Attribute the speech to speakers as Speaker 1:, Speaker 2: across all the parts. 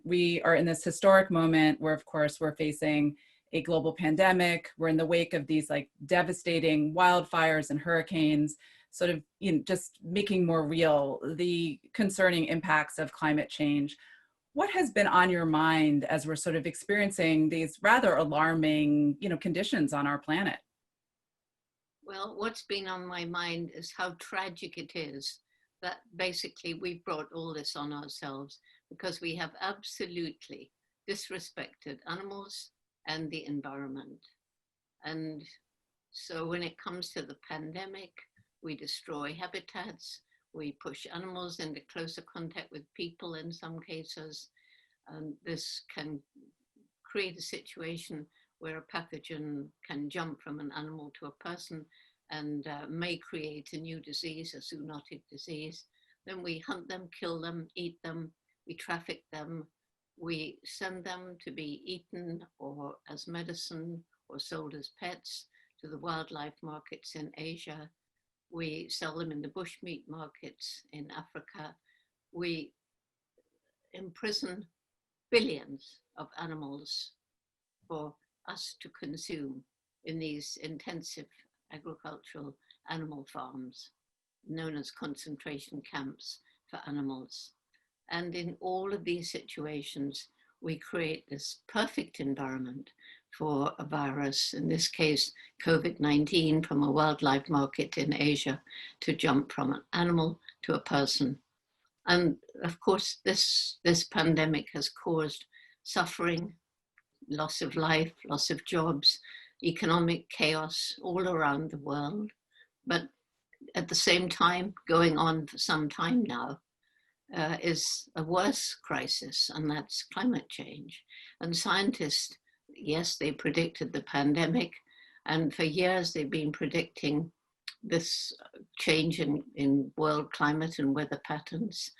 Speaker 1: We are in this historic moment where, of course, we're facing a global pandemic. We're in the wake of these like devastating wildfires and hurricanes, sort of, you know, just making more real the concerning impacts of climate change. What has been on your mind as we're sort of experiencing these rather alarming, you know, conditions on our planet?
Speaker 2: Well, what's been on my mind is how tragic it is that basically we've brought all this on ourselves because we have absolutely disrespected animals and the environment. And so when it comes to the pandemic, we destroy habitats, we push animals into closer contact with people in some cases. And this can create a situation where a pathogen can jump from an animal to a person and may create a new disease, a zoonotic disease. Then we hunt them, kill them, eat them, we traffic them, we send them to be eaten or as medicine or sold as pets to the wildlife markets in Asia. We sell them in the bushmeat markets in Africa. We imprison billions of animals for us to consume in these intensive agricultural animal farms known as concentration camps for animals. And in all of these situations, we create this perfect environment for a virus, in this case, COVID-19, from a wildlife market in Asia to jump from an animal to a person. And of course, this pandemic has caused suffering, loss of life, loss of jobs, economic chaos all around the world. But at the same time, going on for some time now, is a worse crisis, and that's climate change. And scientists, yes, they predicted the pandemic, and for years they've been predicting this change in world climate and weather patterns.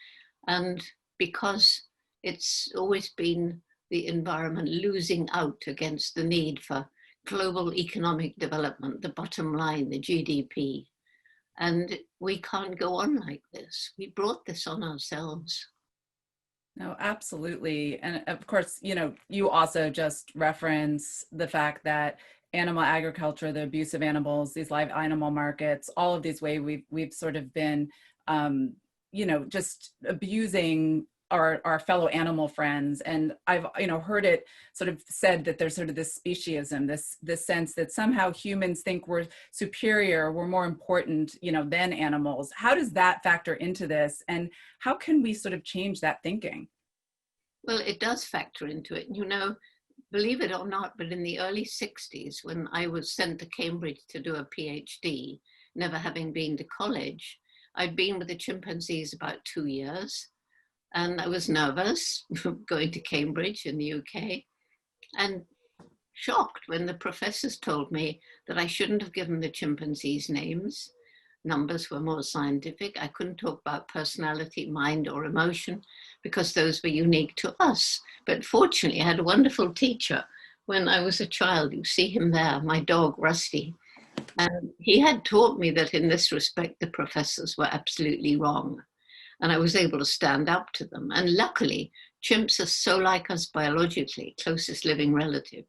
Speaker 2: And because it's always been the environment losing out against the need for global economic development, the bottom line, the GDP. And we can't go on like this. We brought this on ourselves.
Speaker 1: No, absolutely. And of course, you know, you also just reference the fact that animal agriculture, the abuse of animals, these live animal markets, all of these ways we've sort of been, you know, just abusing our fellow animal friends. And I've, you know, heard it sort of said that there's sort of this speciesism, this sense that somehow humans think we're superior, we're more important, you know, than animals. How does that factor into this? And how can we sort of change that thinking?
Speaker 2: Well, it does factor into it. You know, believe it or not, but in the early 60s, when I was sent to Cambridge to do a PhD, never having been to college, I'd been with the chimpanzees about 2 years. And I was nervous going to Cambridge in the UK, and shocked when the professors told me that I shouldn't have given the chimpanzees names. Numbers were more scientific. I couldn't talk about personality, mind, or emotion because those were unique to us. But fortunately, I had a wonderful teacher when I was a child. You see him there, my dog, Rusty. And he had taught me that in this respect, the professors were absolutely wrong. And I was able to stand up to them. And luckily, chimps are so like us biologically, closest living relative,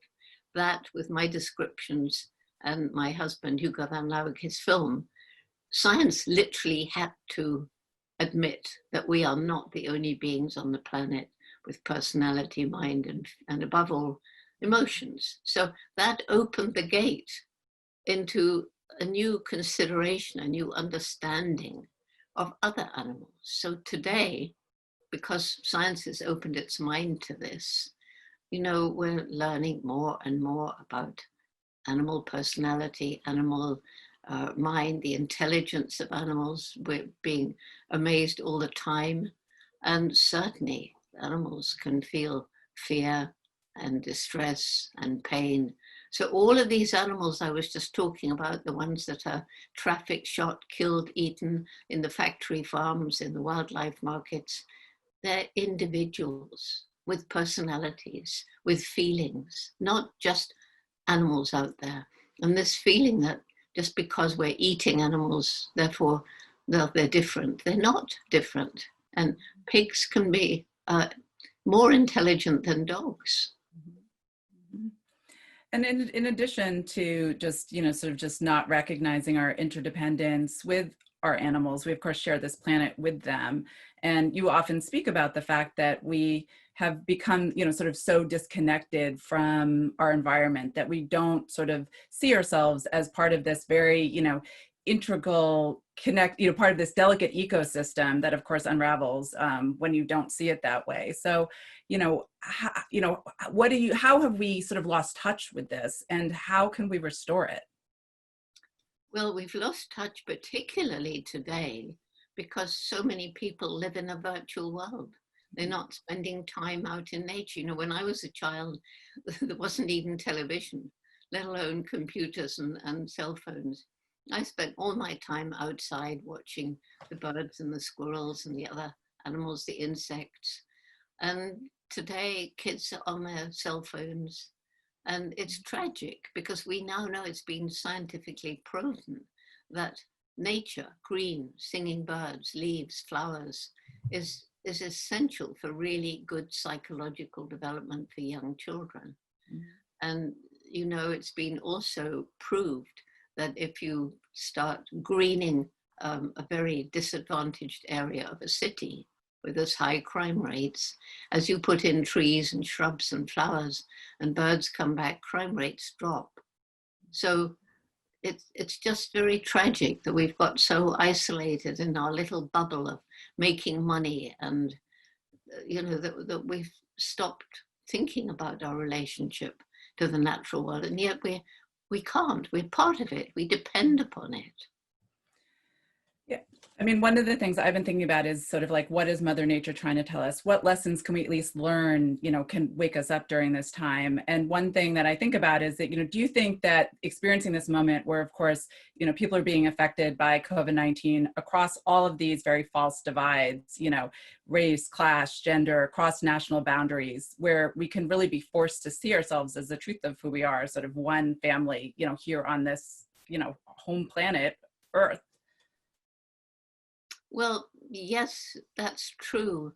Speaker 2: that with my descriptions and my husband, Hugo van Lawick, his film, science literally had to admit that we are not the only beings on the planet with personality, mind, and above all, emotions. So that opened the gate into a new consideration, a new understanding of other animals. So today, because science has opened its mind to this, you know, we're learning more and more about animal personality, animal mind, the intelligence of animals. We're being amazed all the time. And certainly animals can feel fear and distress and pain. So all of these animals I was just talking about, the ones that are trafficked, shot, killed, eaten in the factory farms, in the wildlife markets, they're individuals with personalities, with feelings, not just animals out there. And this feeling that just because we're eating animals, therefore they're different. They're not different. And pigs can be more intelligent than dogs.
Speaker 1: Mhm. And in addition to just, sort of just not recognizing our interdependence with our animals, we of course share this planet with them. And you often speak about the fact that we have become, sort of so disconnected from our environment that we don't sort of see ourselves as part of this very, integral part of this delicate ecosystem that of course unravels when you don't see it that way. So, how have we sort of lost touch with this, and how can we restore it?
Speaker 2: Well, we've lost touch, particularly today, because so many people live in a virtual world. They're not spending time out in nature. When I was a child, there wasn't even television, let alone computers and cell phones. I spent all my time outside watching the birds and the squirrels and the other animals, the insects. And today, kids are on their cell phones. And it's tragic because we now know it's been scientifically proven that nature, green, singing birds, leaves, flowers, is essential for really good psychological development for young children. Mm-hmm. And, it's been also proved that if you start greening a very disadvantaged area of a city with those high crime rates, as you put in trees and shrubs and flowers and birds come back, crime rates drop. So it's just very tragic that we've got so isolated in our little bubble of making money, and that we've stopped thinking about our relationship to the natural world, and yet we can't. We're part of it. We depend upon it.
Speaker 1: Yeah. I mean, one of the things I've been thinking about is sort of like, what is Mother Nature trying to tell us? What lessons can we at least learn, can wake us up during this time? And one thing that I think about is that, do you think that experiencing this moment where, of course, people are being affected by COVID-19 across all of these very false divides, race, class, gender, across national boundaries, where we can really be forced to see ourselves as the truth of who we are, sort of one family, here on this, home planet, Earth?
Speaker 2: Well, yes, that's true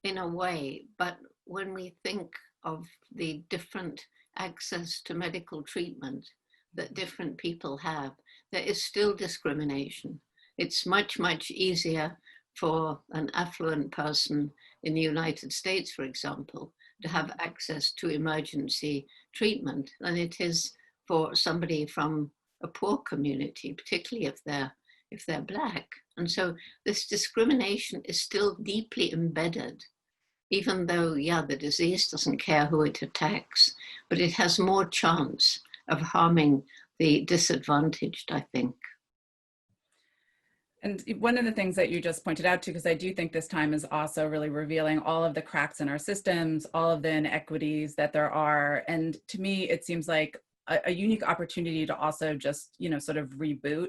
Speaker 2: in a way, but when we think of the different access to medical treatment that different people have, there is still discrimination. It's much, much easier for an affluent person in the United States, for example, to have access to emergency treatment than it is for somebody from a poor community, particularly if they're Black. And so this discrimination is still deeply embedded, even though, the disease doesn't care who it attacks, but it has more chance of harming the disadvantaged, I think.
Speaker 1: And one of the things that you just pointed out too, because I do think this time is also really revealing all of the cracks in our systems, all of the inequities that there are. And to me, it seems like a unique opportunity to also just, sort of reboot.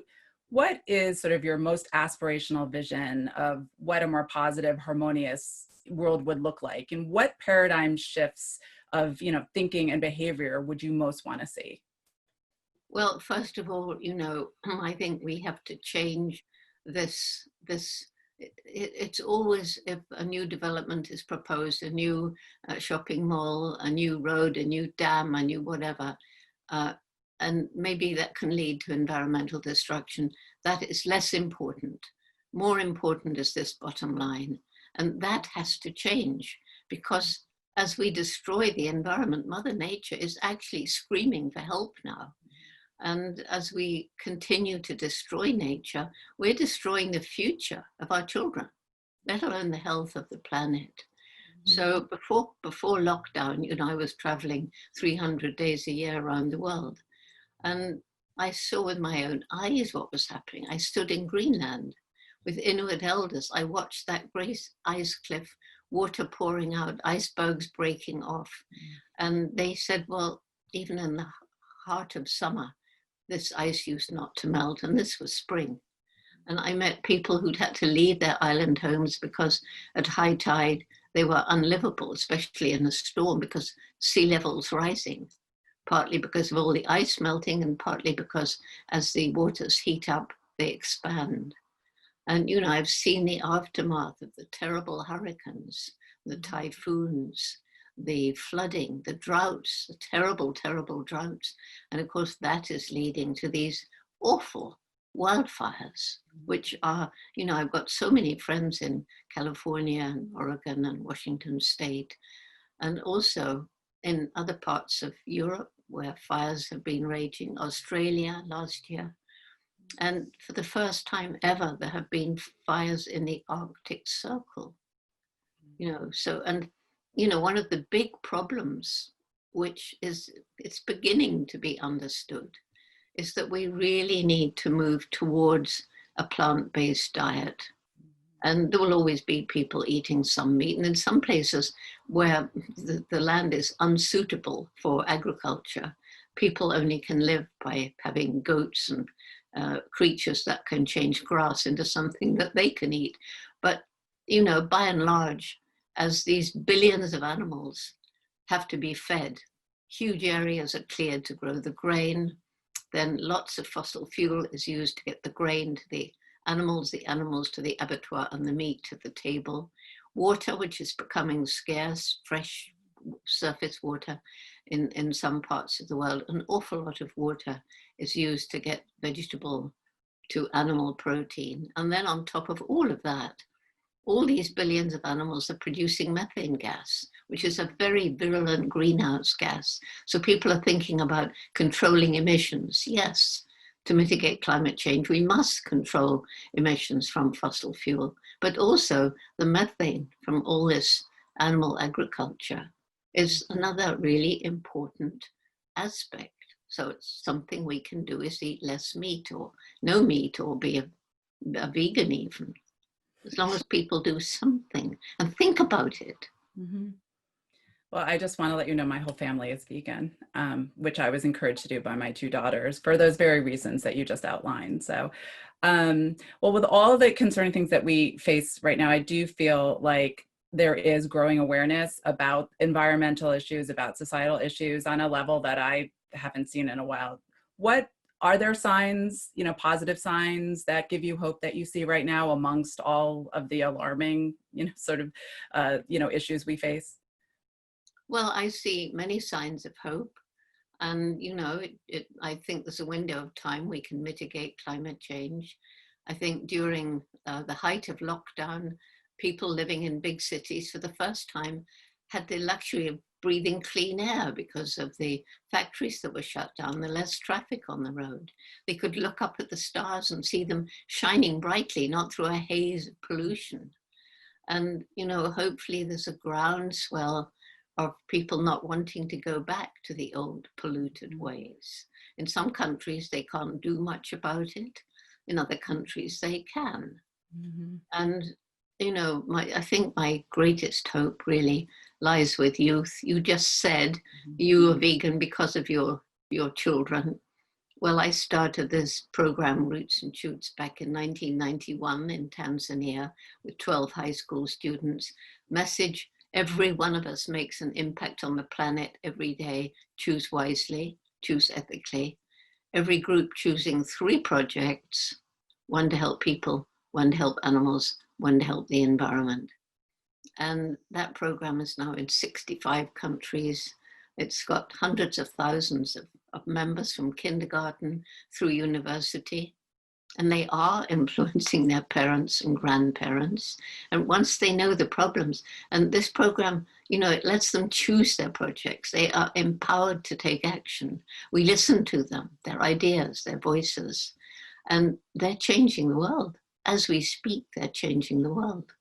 Speaker 1: What is sort of your most aspirational vision of what a more positive, harmonious world would look like? And what paradigm shifts of, thinking and behavior would you most want to see?
Speaker 2: Well, first of all, I think we have to change this. It's always, if a new development is proposed, a new shopping mall, a new road, a new dam, a new whatever, and maybe that can lead to environmental destruction. That is less important. More important is this bottom line. And that has to change, because as we destroy the environment, Mother Nature is actually screaming for help now. And as we continue to destroy nature, we're destroying the future of our children, let alone the health of the planet. So before lockdown, I was traveling 300 days a year around the world. And I saw with my own eyes what was happening. I stood in Greenland with Inuit elders. I watched that great ice cliff, water pouring out, icebergs breaking off. And they said, well, even in the heart of summer, this ice used not to melt, and this was spring. And I met people who'd had to leave their island homes because at high tide, they were unlivable, especially in a storm, because sea level's rising. Partly because of all the ice melting, and partly because as the waters heat up, they expand. And, I've seen the aftermath of the terrible hurricanes the typhoons, the flooding, the droughts, the terrible, terrible droughts. And of course, that is leading to these awful wildfires, which are, you know, I've got so many friends in California and Oregon and Washington State, and also in other parts of Europe where fires have been raging, Australia last year. And for the first time ever, there have been fires in the Arctic Circle. You know, so, and, you know, one of the big problems, which is, it's beginning to be understood, is that we really need to move towards a plant-based diet. And there will always be people eating some meat. And in some places where the land is unsuitable for agriculture, people only can live by having goats and creatures that can change grass into something that they can eat. But, you know, by and large, as these billions of animals have to be fed, huge areas are cleared to grow the grain, then lots of fossil fuel is used to get the grain to the animals to the abattoir, and the meat to the table. Water, which is becoming scarce, fresh surface water in some parts of the world, an awful lot of water is used to get vegetable to animal protein. And then on top of all of that, all these billions of animals are producing methane gas, which is a very virulent greenhouse gas. So people are thinking about controlling emissions. Yes, to mitigate climate change, we must control emissions from fossil fuel, but also the methane from all this animal agriculture is another really important aspect. So it's something we can do is eat less meat or no meat, or be a vegan even. As long as people do something and think about it.
Speaker 1: Mm-hmm. Well, I just want to let you know my whole family is vegan, which I was encouraged to do by my two daughters for those very reasons that you just outlined. So, well, with all the concerning things that we face right now, I do feel like there is growing awareness about environmental issues, about societal issues on a level that I haven't seen in a while. What are there signs, you know, positive signs that give you hope that you see right now amongst all of the alarming, you know, sort of, you know, issues we face?
Speaker 2: Well, I see many signs of hope. And, you know, I think there's a window of time we can mitigate climate change. I think during the height of lockdown, people living in big cities for the first time had the luxury of breathing clean air because of the factories that were shut down, the less traffic on the road. They could look up at the stars and see them shining brightly, not through a haze of pollution. And, you know, hopefully there's a groundswell of people not wanting to go back to the old polluted ways. In some countries, they can't do much about it. In other countries, they can. Mm-hmm. And, you know, I think my greatest hope really lies with youth. You just said you are vegan because of your children. Well, I started this program, Roots and Shoots, back in 1991 in Tanzania with 12 high school students. Message: every one of us makes an impact on the planet every day. Choose wisely, choose ethically. Every group choosing 3 projects, one to help people, one to help animals, one to help the environment. And that program is now in 65 countries. It's got hundreds of thousands of members from kindergarten through university. And they are influencing their parents and grandparents. And once they know the problems, and this program, you know, it lets them choose their projects. They are empowered to take action. We listen to them, their ideas, their voices, and they're changing the world. As we speak, they're changing the world.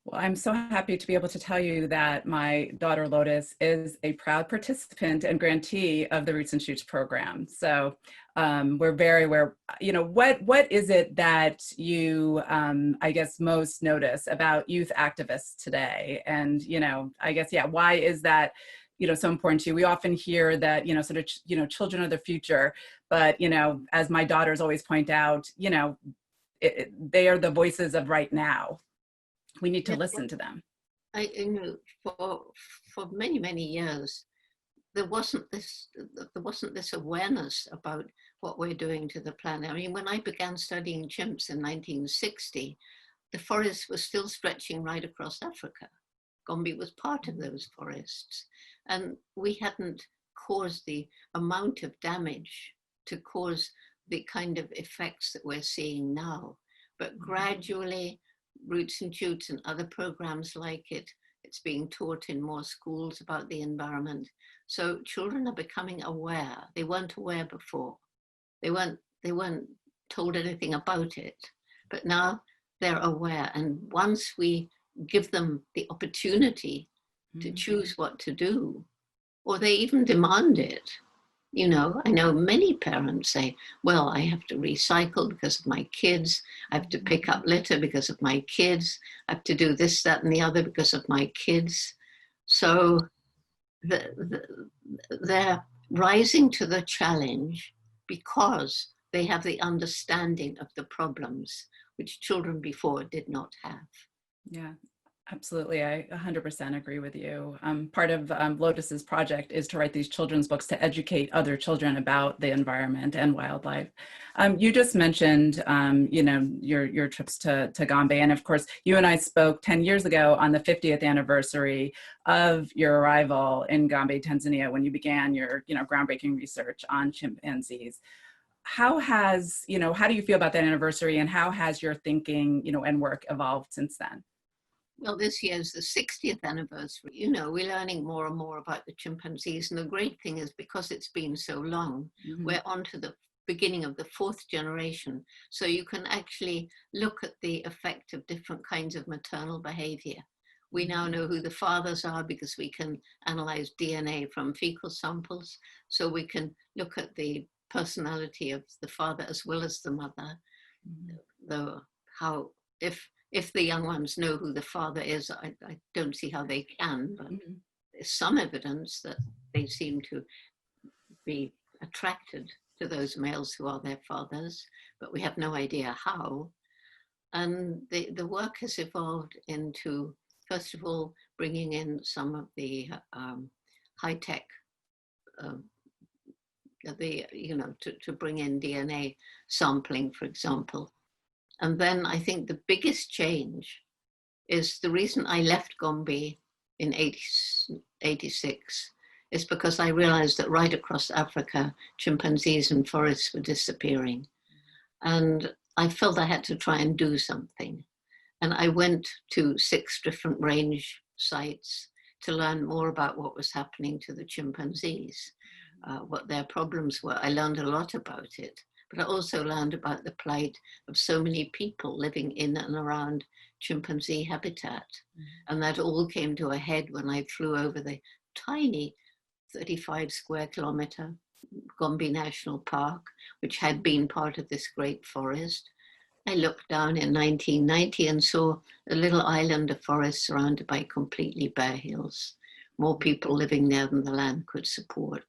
Speaker 1: Well, I'm so happy to be able to tell you that my daughter Lotus is a proud participant and grantee of the Roots and Shoots program. So we're very aware, you know, what is it that you, I guess, most notice about youth activists today? And, you know, I guess, yeah, why is that, you know, so important to you? We often hear that, you know, sort of, you know, children are the future, but, you know, as my daughters always point out, you know, they are the voices of right now. We need to listen to them.
Speaker 2: You know, for many years, there wasn't this awareness about what we're doing to the planet. I mean, when I began studying chimps in 1960, the forests were still stretching right across Africa. Gombe was part of those forests. And we hadn't caused the amount of damage to cause the kind of effects that we're seeing now. But gradually, Roots and Shoots and other programs like it, it's being taught in more schools about the environment. So children are becoming aware. They weren't aware before. They weren't told anything about it. But now they're aware. And once we give them the opportunity to choose what to do, or they even demand it. You know, I know many parents say, well, I have to recycle because of my kids. I have to pick up litter because of my kids. I have to do this, that, and the other because of my kids. So they're rising to the challenge because they have the understanding of the problems which children before did not have.
Speaker 1: Yeah, absolutely. I 100% agree with you. Part of Lotus's project is to write these children's books to educate other children about the environment and wildlife. You just mentioned, you know, your trips to Gombe, and of course, you and I spoke 10 years ago on the 50th anniversary of your arrival in Gombe, Tanzania, when you began your, you know, groundbreaking research on chimpanzees. How has, you know, how do you feel about that anniversary, and how has your thinking, you know, and work evolved since then?
Speaker 2: Well, this year is the 60th anniversary. You know, we're learning more and more about the chimpanzees. And the great thing is because it's been so long, we're on to the beginning of the 4th generation. So you can actually look at the effect of different kinds of maternal behavior. We now know who the fathers are because we can analyze DNA from fecal samples. So we can look at the personality of the father as well as the mother. Though how, if the young ones know who the father is, I don't see how they can, but there's some evidence that they seem to be attracted to those males who are their fathers, but we have no idea how. And the work has evolved into, first of all, bringing in some of the high-tech, you know, to bring in DNA sampling, for example. And then I think the biggest change is the reason I left Gombe in 86 is because I realized that right across Africa, chimpanzees and forests were disappearing. And I felt I had to try and do something. And I went to 6 different range sites to learn more about what was happening to the chimpanzees, what their problems were. I learned a lot about it. But I also learned about the plight of so many people living in and around chimpanzee habitat. And that all came to a head when I flew over the tiny 35 square kilometer Gombe National Park, which had been part of this great forest. I looked down in 1990 and saw a little island of forest surrounded by completely bare hills. More people living there than the land could support.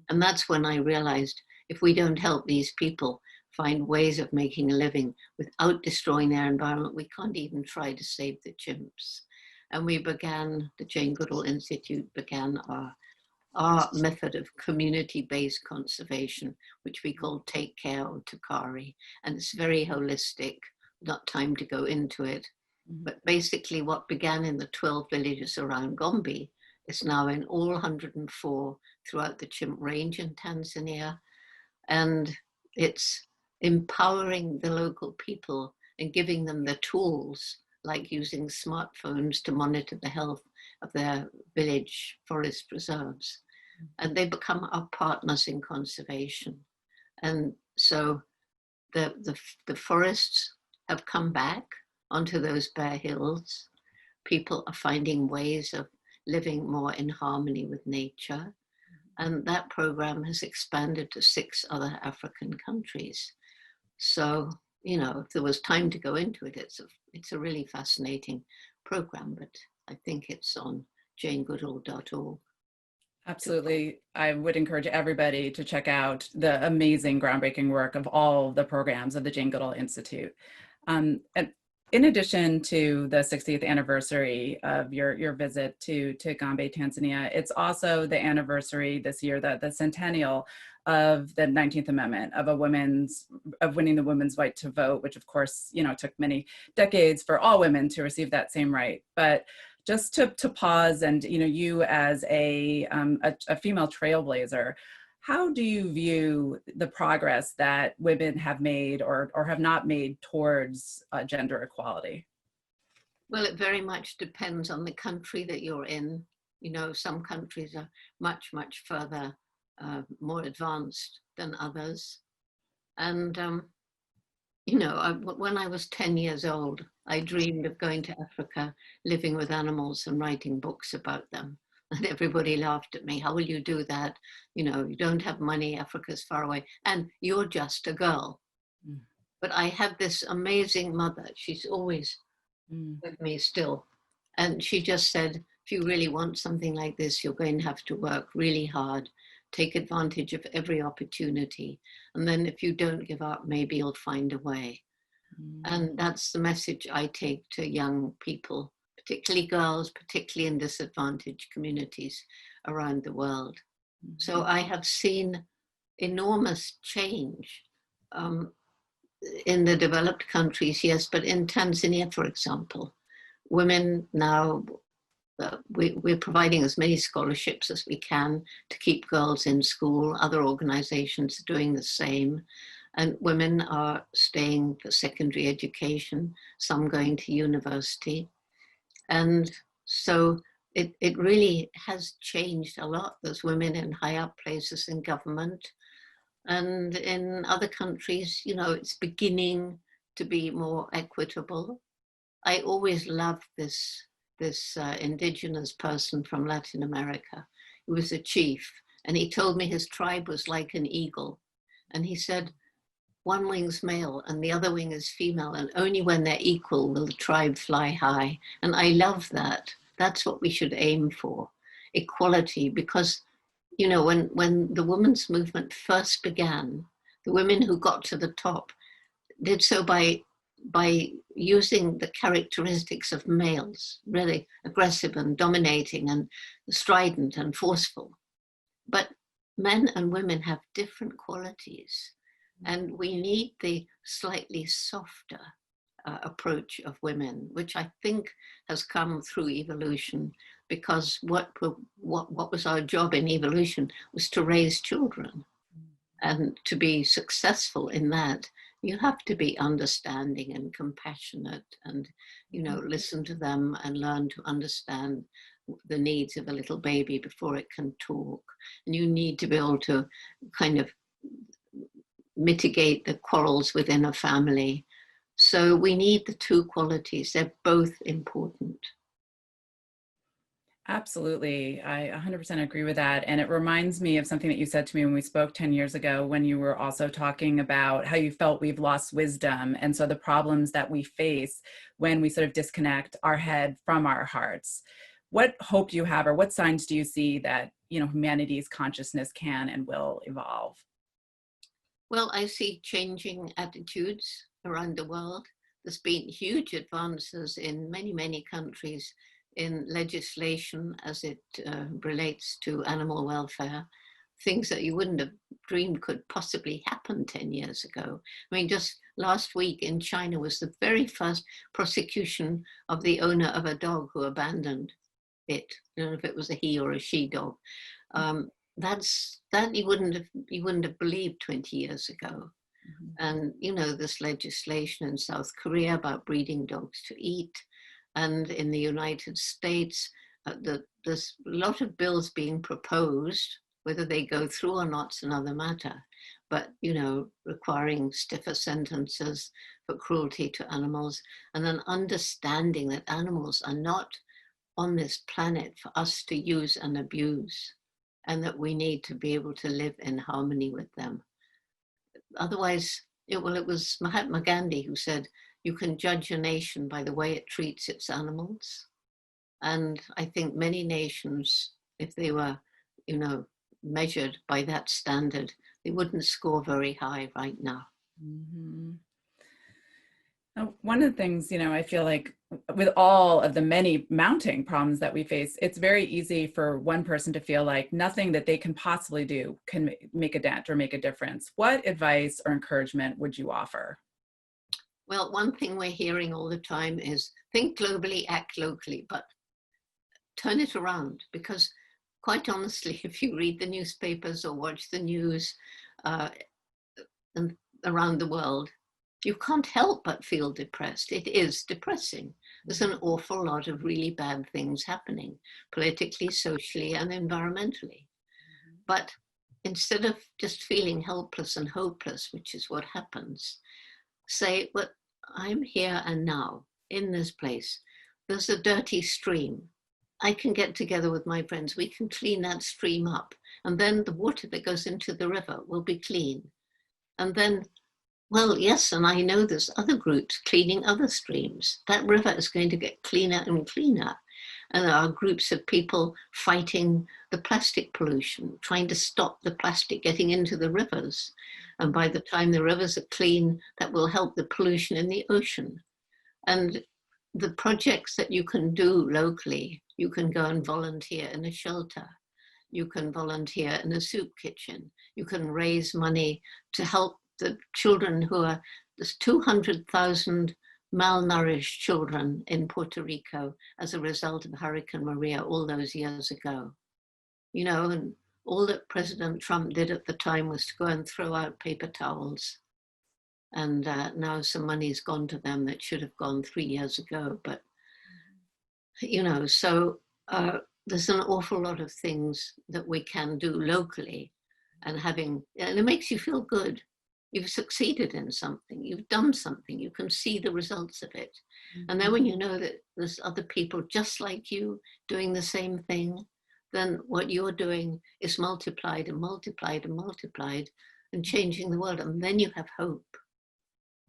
Speaker 2: And that's when I realized, if we don't help these people find ways of making a living without destroying their environment, we can't even try to save the chimps. And we began, the Jane Goodall Institute began our method of community-based conservation, which we call Take Care or Takari. And it's very holistic, not time to go into it. But basically what began in the 12 villages around Gombe is now in all 104 throughout the chimp range in Tanzania. And it's empowering the local people and giving them the tools, like using smartphones to monitor the health of their village forest reserves. And they become our partners in conservation. And so the forests have come back onto those bare hills. People are finding ways of living more in harmony with nature. And that program has expanded to 6 other African countries. So, you know, if there was time to go into it, it's a really fascinating program, but I think it's on janegoodall.org.
Speaker 1: Absolutely. I would encourage everybody to check out the amazing groundbreaking work of all the programs of the Jane Goodall Institute. And in addition to the 60th anniversary of your visit to Gombe, Tanzania, it's also the anniversary this year, the centennial of the 19th Amendment, of winning the women's right to vote, which of course, took many decades for all women to receive that same right. But just to pause, and you as a female trailblazer, how do you view the progress that women have made or have not made towards gender equality?
Speaker 2: Well, it very much depends on the country that you're in. Some countries are much, much further, more advanced than others. And, when I was 10 years old, I dreamed of going to Africa, living with animals and writing books about them. And everybody laughed at me. How will you do that? You don't have money, Africa's far away, and you're just a girl. Mm. But I have this amazing mother. She's always with me still. And she just said, if you really want something like this, you're going to have to work really hard, take advantage of every opportunity. And then if you don't give up, maybe you'll find a way. And that's the message I take to young people, particularly girls, particularly in disadvantaged communities around the world. So I have seen enormous change in the developed countries, yes, but in Tanzania, for example, women now, we're providing as many scholarships as we can to keep girls in school. Other organizations are doing the same. And women are staying for secondary education, some going to university. And so it really has changed a lot. There's women in high up places in government. And in other countries, it's beginning to be more equitable. I always loved this indigenous person from Latin America. He was a chief, and he told me his tribe was like an eagle. And he said, one wing's male and the other wing is female, and only when they're equal will the tribe fly high. And I love that. That's what we should aim for, equality, because when the women's movement first began, the women who got to the top did so by using the characteristics of males, really aggressive and dominating and strident and forceful. But men and women have different qualities, and we need the slightly softer approach of women, which I think has come through evolution, because what was our job in evolution was to raise children. And to be successful in that, you have to be understanding and compassionate and, listen to them and learn to understand the needs of a little baby before it can talk. And you need to be able to kind of mitigate the quarrels within a family. So we need the two qualities. They're both important.
Speaker 1: Absolutely. I 100% agree with that. And it reminds me of something that you said to me when we spoke 10 years ago, when you were also talking about how you felt we've lost wisdom. And so the problems that we face when we sort of disconnect our head from our hearts. What hope do you have, or what signs do you see that, humanity's consciousness can and will evolve?
Speaker 2: Well, I see changing attitudes around the world. There's been huge advances in many, many countries in legislation as it relates to animal welfare, things that you wouldn't have dreamed could possibly happen 10 years ago. I mean, just last week in China was the very first prosecution of the owner of a dog who abandoned it. I don't know if it was a he or a she dog. That you wouldn't have believed 20 years ago. And this legislation in South Korea about breeding dogs to eat. And in the United States, there's a lot of bills being proposed. Whether they go through or not is another matter. But, requiring stiffer sentences for cruelty to animals, and then understanding that animals are not on this planet for us to use and abuse, and that we need to be able to live in harmony with them. Otherwise, it was Mahatma Gandhi who said, you can judge a nation by the way it treats its animals. And I think many nations, if they were, measured by that standard, they wouldn't score very high right now.
Speaker 1: Mm-hmm. Now, one of the things, I feel like with all of the many mounting problems that we face, it's very easy for one person to feel like nothing that they can possibly do can make a dent or make a difference. What advice or encouragement would you offer?
Speaker 2: Well, one thing we're hearing all the time is think globally, act locally, but turn it around, because quite honestly, if you read the newspapers or watch the news uh, and around the world, you can't help but feel depressed. It is depressing. There's an awful lot of really bad things happening, politically, socially, and environmentally. But instead of just feeling helpless and hopeless, which is what happens, say, well, I'm here and now in this place. There's a dirty stream. I can get together with my friends. We can clean that stream up. And then the water that goes into the river will be clean. And then, well, yes, and I know there's other groups cleaning other streams. That river is going to get cleaner and cleaner. And there are groups of people fighting the plastic pollution, trying to stop the plastic getting into the rivers. And by the time the rivers are clean, that will help the pollution in the ocean. And the projects that you can do locally, you can go and volunteer in a shelter. You can volunteer in a soup kitchen. You can raise money to help the children there's 200,000 malnourished children in Puerto Rico as a result of Hurricane Maria all those years ago. And all that President Trump did at the time was to go and throw out paper towels. And now some money's gone to them that should have gone 3 years ago. But, so there's an awful lot of things that we can do locally, and it makes you feel good. You've succeeded in something, you've done something, you can see the results of it. Mm-hmm. And then when you know that there's other people just like you doing the same thing, then what you're doing is multiplied and multiplied and multiplied and changing the world. And then you have hope.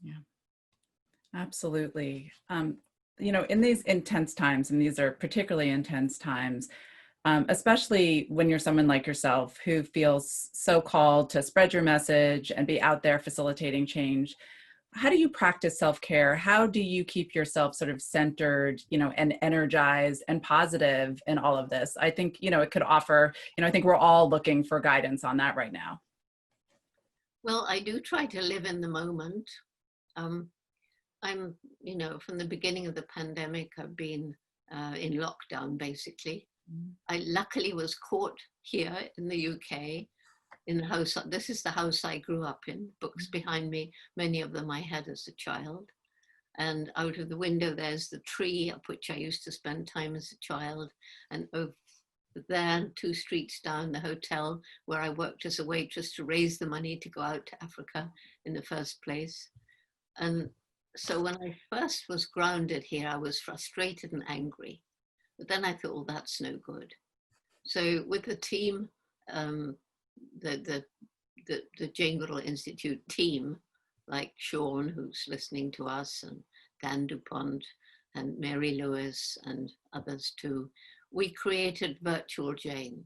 Speaker 1: Yeah, absolutely. In these intense times, and these are particularly intense times, especially when you're someone like yourself who feels so called to spread your message and be out there facilitating change, how do you practice self-care? How do you keep yourself sort of centered, and energized and positive in all of this? I think, it could offer, I think we're all looking for guidance on that right now.
Speaker 2: Well, I do try to live in the moment. I'm, from the beginning of the pandemic, I've been in lockdown, basically. I luckily was caught here in the UK in the house. This is the house I grew up in. Books behind me, many of them I had as a child. And out of the window, there's the tree up which I used to spend time as a child. And over there, 2 streets down, the hotel where I worked as a waitress to raise the money to go out to Africa in the first place. And so when I first was grounded here, I was frustrated and angry. But then I thought, well, that's no good. So with the team, the Jane Goodall Institute team, like Sean, who's listening to us, and Dan DuPont, and Mary Lewis, and others too, we created Virtual Jane.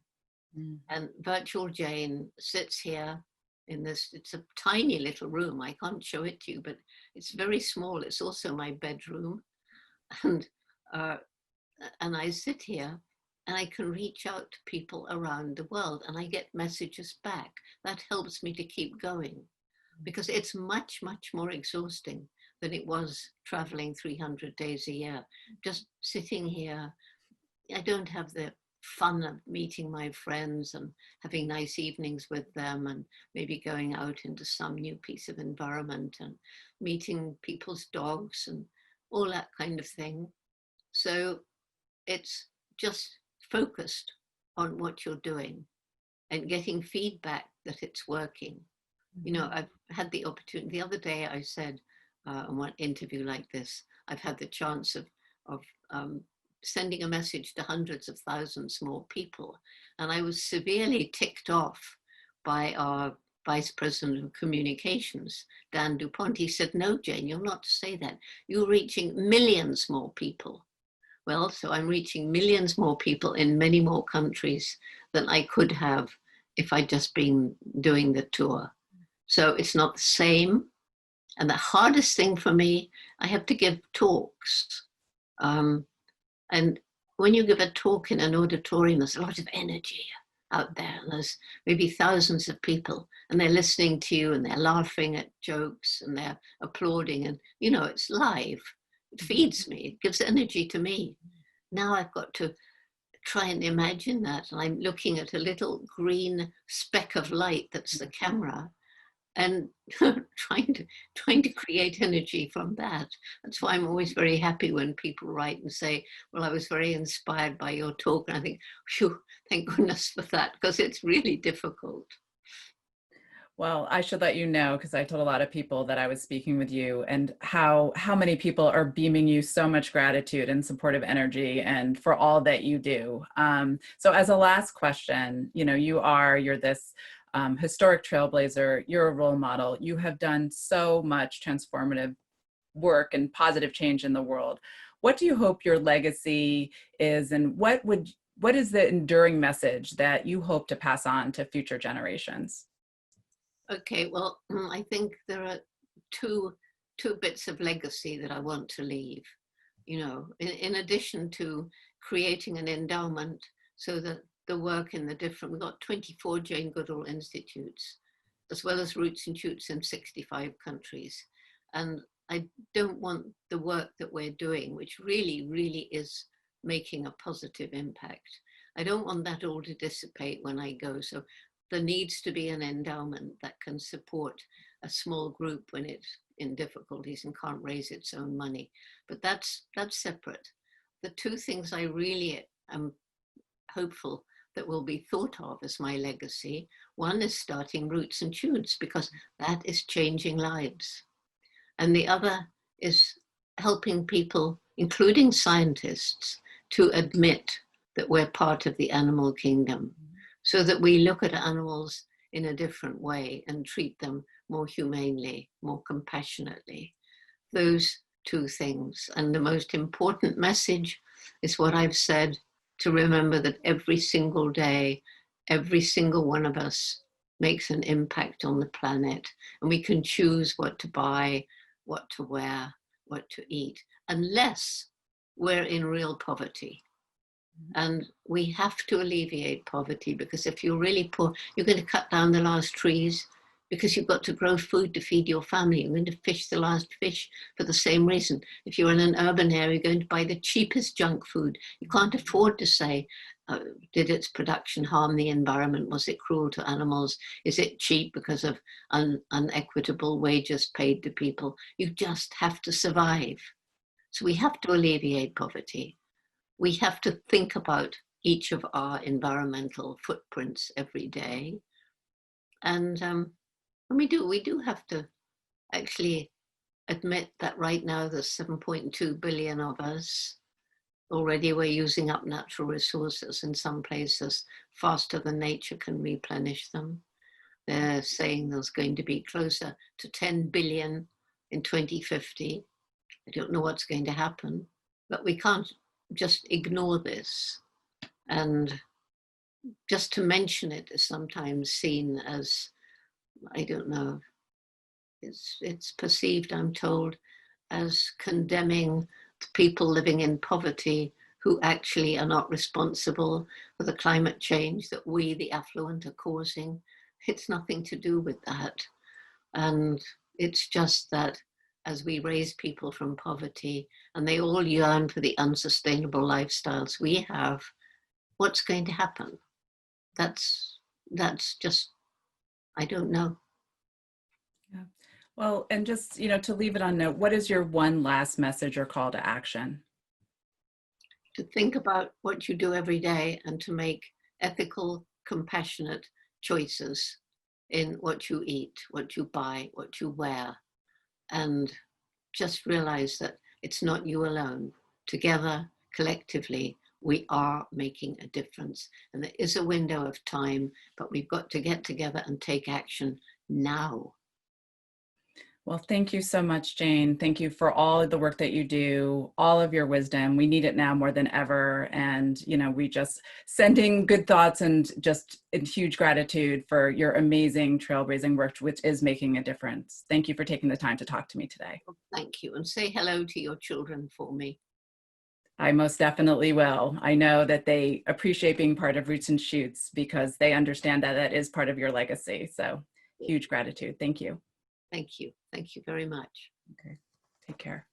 Speaker 2: Mm. And Virtual Jane sits here in this, it's a tiny little room. I can't show it to you, but it's very small. It's also my bedroom. And I sit here and I can reach out to people around the world and I get messages back. That helps me to keep going, because it's much, much more exhausting than it was traveling 300 days a year. Just sitting here, I don't have the fun of meeting my friends and having nice evenings with them and maybe going out into some new piece of environment and meeting people's dogs and all that kind of thing. So it's just focused on what you're doing and getting feedback that it's working. I've had the opportunity, the other day I said in one interview like this, I've had the chance of sending a message to hundreds of thousands more people. And I was severely ticked off by our Vice President of Communications, Dan DuPont. He said, no, Jane, you're not to say that. You're reaching millions more people. Well, so I'm reaching millions more people in many more countries than I could have if I'd just been doing the tour. So it's not the same, And the hardest thing for me, I have to give talks. And when you give a talk in an auditorium, there's a lot of energy out there. And there's maybe thousands of people, and they're listening to you, and they're laughing at jokes, and they're applauding. And, you know, it's live. It feeds me. It gives energy to me. Now I've got to try and imagine that. And I'm looking at a little green speck of light that's the camera, and trying to create energy from that. That's why I'm always very happy when people write and say, well, I was very inspired by your talk. And I think, phew, thank goodness for that, because it's really difficult.
Speaker 1: Well, I should let you know, because I told a lot of people that I was speaking with you, and how many people are beaming you so much gratitude and supportive energy, and for all that you do. So as a last question, you know, you're this historic trailblazer, you're a role model, you have done so much transformative work and positive change in the world. What do you hope your legacy is, and what is the enduring message that you hope to pass on to future generations?
Speaker 2: Okay, well, I think there are two bits of legacy that I want to leave. You know, in addition to creating an endowment so that the work in the different, we've got 24 Jane Goodall institutes, as well as roots and shoots in 65 countries. And I don't want the work that we're doing, which really, really is making a positive impact. I don't want that all to dissipate when I go. So there needs to be an endowment that can support a small group when it's in difficulties and can't raise its own money. But that's separate. The two things I really am hopeful that will be thought of as my legacy, one is starting Roots and Shoots, because that is changing lives. And the other is helping people, including scientists, to admit that we're part of the animal kingdom, so that we look at animals in a different way and treat them more humanely, more compassionately. Those two things. And the most important message is what I've said, to remember that every single day, every single one of us makes an impact on the planet, and we can choose what to buy, what to wear, what to eat, unless we're in real poverty. And we have to alleviate poverty, because if you're really poor, you're going to cut down the last trees because you've got to grow food to feed your family. You're going to fish the last fish for the same reason. If you're in an urban area, you're going to buy the cheapest junk food. You can't afford to say, did its production harm the environment? Was it cruel to animals? Is it cheap because of unequitable wages paid to people? You just have to survive. So we have to alleviate poverty. We have to think about each of our environmental footprints every day. And we do have to actually admit that right now there's 7.2 billion of us. Already we're using up natural resources in some places faster than nature can replenish them. They're saying there's going to be closer to 10 billion in 2050. I don't know what's going to happen, but we can't just ignore this. And just to mention it is sometimes seen as, I don't know, it's perceived, I'm told, as condemning people living in poverty who actually are not responsible for the climate change that we, the affluent, are causing. It's nothing to do with that. And it's just that as we raise people from poverty and they all yearn for the unsustainable lifestyles we have, what's going to happen? That's just, I don't know.
Speaker 1: Yeah. Well, and just, you know, to leave it on note, what is your one last message or call to action?
Speaker 2: To think about what you do every day and to make ethical, compassionate choices in what you eat, what you buy, what you wear, and just realize that it's not you alone. Together, collectively, we are making a difference. And there is a window of time, but we've got to get together and take action now.
Speaker 1: Well, thank you so much, Jane. Thank you for all of the work that you do, all of your wisdom. We need it now more than ever. And, we just sending good thoughts and just in huge gratitude for your amazing trailblazing work, which is making a difference. Thank you for taking the time to talk to me today.
Speaker 2: Thank you. And say hello to your children for me.
Speaker 1: I most definitely will. I know that they appreciate being part of Roots and Shoots because they understand that that is part of your legacy. So huge gratitude. Thank you.
Speaker 2: Thank you. Thank you very much.
Speaker 1: Okay. Take care.